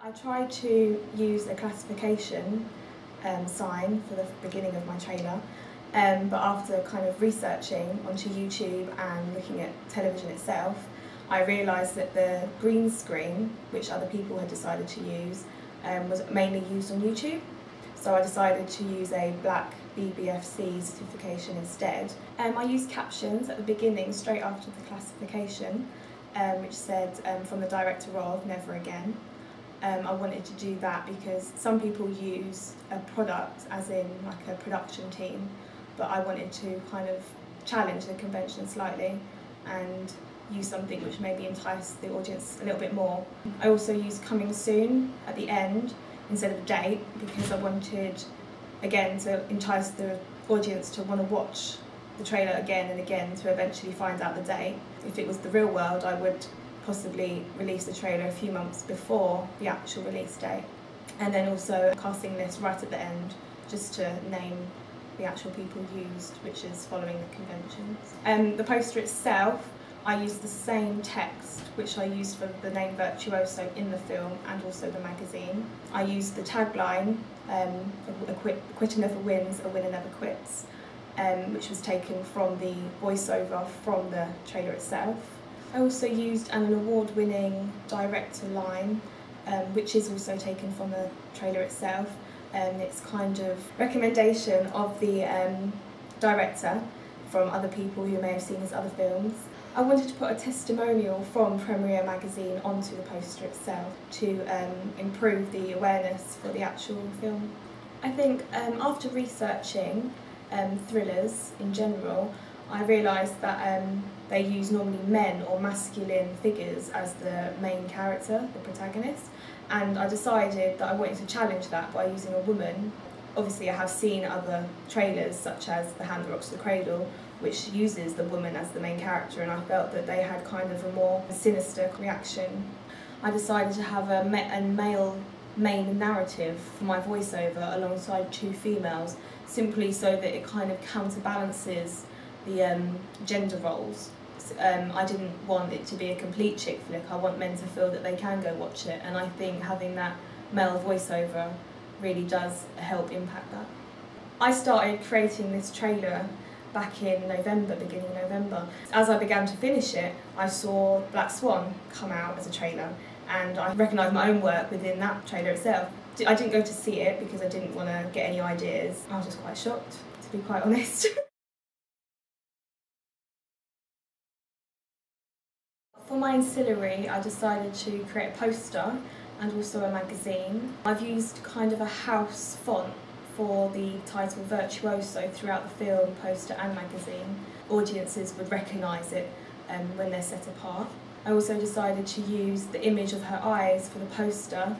I tried to use a classification sign for the beginning of my trailer, but after kind of researching onto YouTube and looking at television itself, I realised that the green screen, which other people had decided to use, was mainly used on YouTube. So I decided to use a black BBFC certification instead. I used captions at the beginning, straight after the classification, which said, from the director of Never Again. I wanted to do that because some people use a product as in like a production team, but I wanted to kind of challenge the convention slightly and use something which maybe entice the audience a little bit more. I also used coming soon at the end instead of a date because I wanted, again, to entice the audience to want to watch the trailer again and again to eventually find out the date. If it was the real world, I would possibly release the trailer a few months before the actual release date. And then also a casting list right at the end, just to name the actual people used, which is following the conventions. The poster itself, I used the same text which I used for the name Virtuoso in the film and also the magazine. I used the tagline, a quitter never wins, a winner never quits, which was taken from the voiceover from the trailer itself. I also used an award-winning director line, which is also taken from the trailer itself. It's kind of recommendation of the director from other people who may have seen his other films. I wanted to put a testimonial from Premiere magazine onto the poster itself to improve the awareness for the actual film. I think after researching thrillers in general, I realised that they use normally men or masculine figures as the main character, the protagonist, and I decided that I wanted to challenge that by using a woman. Obviously I have seen other trailers such as The Hand That Rocks the Cradle, which uses the woman as the main character, and I felt that they had kind of a more sinister reaction. I decided to have a male main narrative for my voiceover alongside two females, simply so that it kind of counterbalances the gender roles. I didn't want it to be a complete chick flick. I want men to feel that they can go watch it, and I think having that male voiceover really does help impact that. I started creating this trailer back in November, beginning of November. As I began to finish it, I saw Black Swan come out as a trailer, and I recognised my own work within that trailer itself. I didn't go to see it because I didn't want to get any ideas. I was just quite shocked, to be quite honest. For my ancillary, I decided to create a poster and also a magazine. I've used kind of a house font for the title Virtuoso throughout the film, poster and magazine. Audiences would recognise it when they're set apart. I also decided to use the image of her eyes for the poster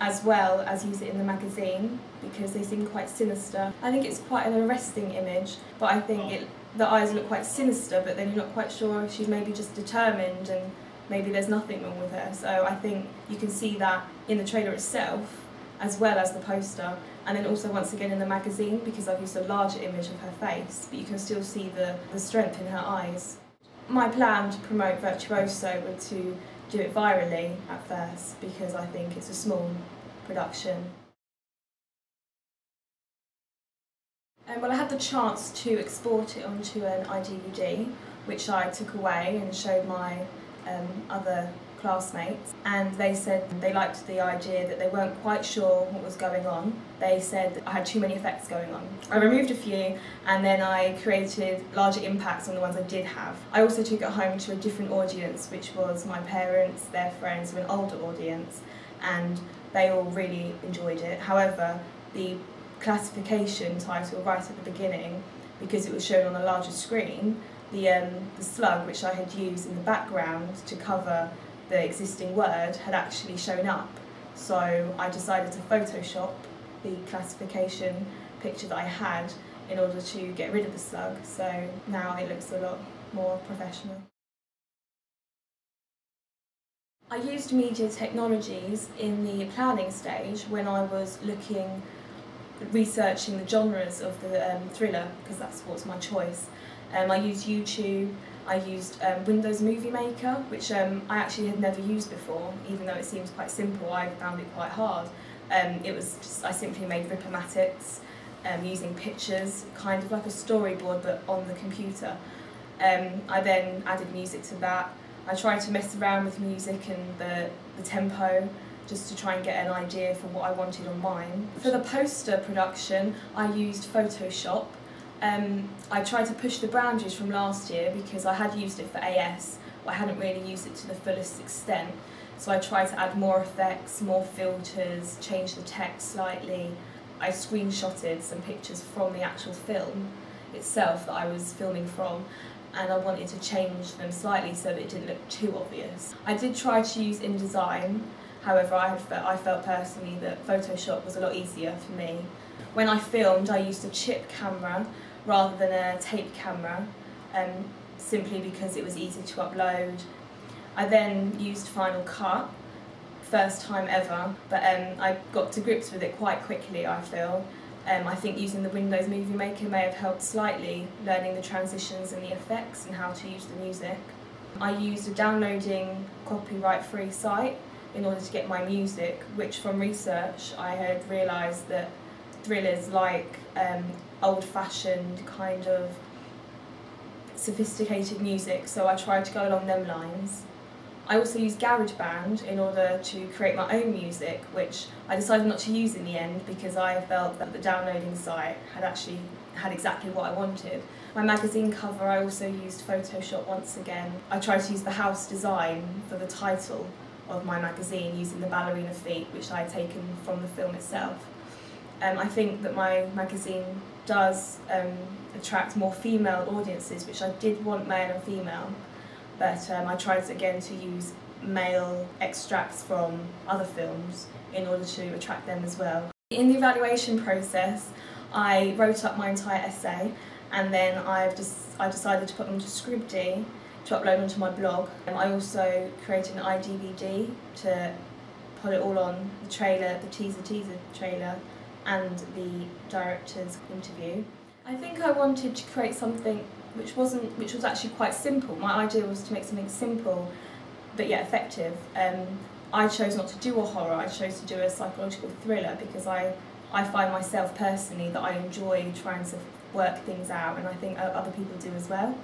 as well as use it in the magazine because they seem quite sinister. I think it's quite an arresting image, but I think the eyes look quite sinister, but then you're not quite sure if she's maybe just determined and maybe there's nothing wrong with her. So I think you can see that in the trailer itself as well as the poster, and then also once again in the magazine because I've used a larger image of her face, but you can still see the strength in her eyes. My plan to promote Virtuoso was to do it virally at first because I think it's a small production. Well, I had the chance to export it onto an iDVD, which I took away and showed my other classmates, and they said they liked the idea that they weren't quite sure what was going on. They said I had too many effects going on. I removed a few and then I created larger impacts on the ones I did have. I also took it home to a different audience, which was my parents, their friends, an older audience, and they all really enjoyed it. However, the classification title right at the beginning, because it was shown on a larger screen, the slug which I had used in the background to cover the existing word had actually shown up. So I decided to Photoshop the classification picture that I had in order to get rid of the slug, so now it looks a lot more professional. I used media technologies in the planning stage when I was researching the genres of the thriller, because that's what's my choice. I used YouTube, I used Windows Movie Maker, which I actually had never used before, even though it seems quite simple. I found it quite hard. I simply made rippomatics using pictures, kind of like a storyboard but on the computer. I then added music to that. I tried to mess around with music and the tempo, just to try and get an idea for what I wanted on mine. For the poster production, I used Photoshop. I tried to push the boundaries from last year because I had used it for AS, but I hadn't really used it to the fullest extent. So I tried to add more effects, more filters, change the text slightly. I screenshotted some pictures from the actual film itself that I was filming from, and I wanted to change them slightly so that it didn't look too obvious. I did try to use InDesign, however I felt personally that Photoshop was a lot easier for me. When I filmed, I used a chip camera rather than a tape camera, simply because it was easy to upload. I then used Final Cut, first time ever, but I got to grips with it quite quickly, I feel. I think using the Windows Movie Maker may have helped slightly, learning the transitions and the effects and how to use the music. I used a downloading copyright-free site in order to get my music, which from research I had realised that thrillers like old-fashioned kind of sophisticated music, so I tried to go along them lines. I also used GarageBand in order to create my own music, which I decided not to use in the end because I felt that the downloading site had exactly what I wanted. My magazine cover, I also used Photoshop once again. I tried to use the house design for the title of my magazine using the ballerina feet, which I had taken from the film itself. I think that my magazine does attract more female audiences, which I did want male and female, but I tried again to use male extracts from other films in order to attract them as well. In the evaluation process, I wrote up my entire essay, and then I decided to put them to Scribd to upload onto my blog. I also created an iDVD to put it all on the trailer, the teaser trailer, and the director's interview. I think I wanted to create something which was actually quite simple. My idea was to make something simple but yet effective. I chose not to do a horror, I chose to do a psychological thriller because I find myself personally that I enjoy trying to work things out, and I think other people do as well.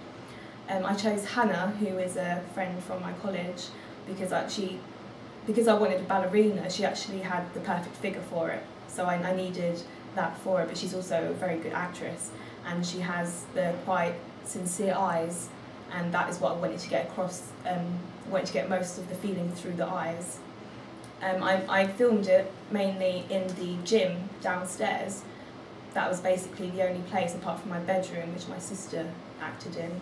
I chose Hannah, who is a friend from my college, because I wanted a ballerina. She actually had the perfect figure for it, so I needed that for it, but she's also a very good actress, and she has the quite sincere eyes, and that is what I wanted to get across. I wanted to get most of the feeling through the eyes. I filmed it mainly in the gym downstairs. That was basically the only place apart from my bedroom, which my sister acted in.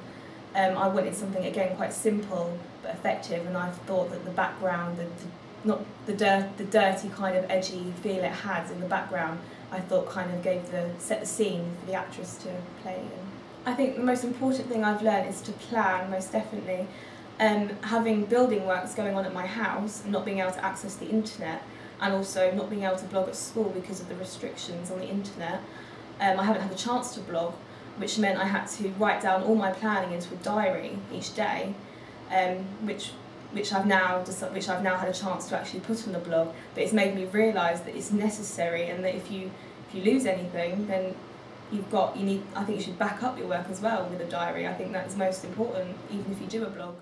I wanted something again quite simple but effective, and I thought that the background, not the dirty kind of edgy feel it had in the background, I thought kind of set the scene for the actress to play in. I think the most important thing I've learned is to plan, most definitely. Having building works going on at my house and not being able to access the internet, and also not being able to blog at school because of the restrictions on the internet, I haven't had a chance to blog, which meant I had to write down all my planning into a diary each day, which I've now had a chance to actually put on the blog. But it's made me realise that it's necessary, and that if you lose anything, then I think you should back up your work as well with a diary. I think that's most important, even if you do a blog.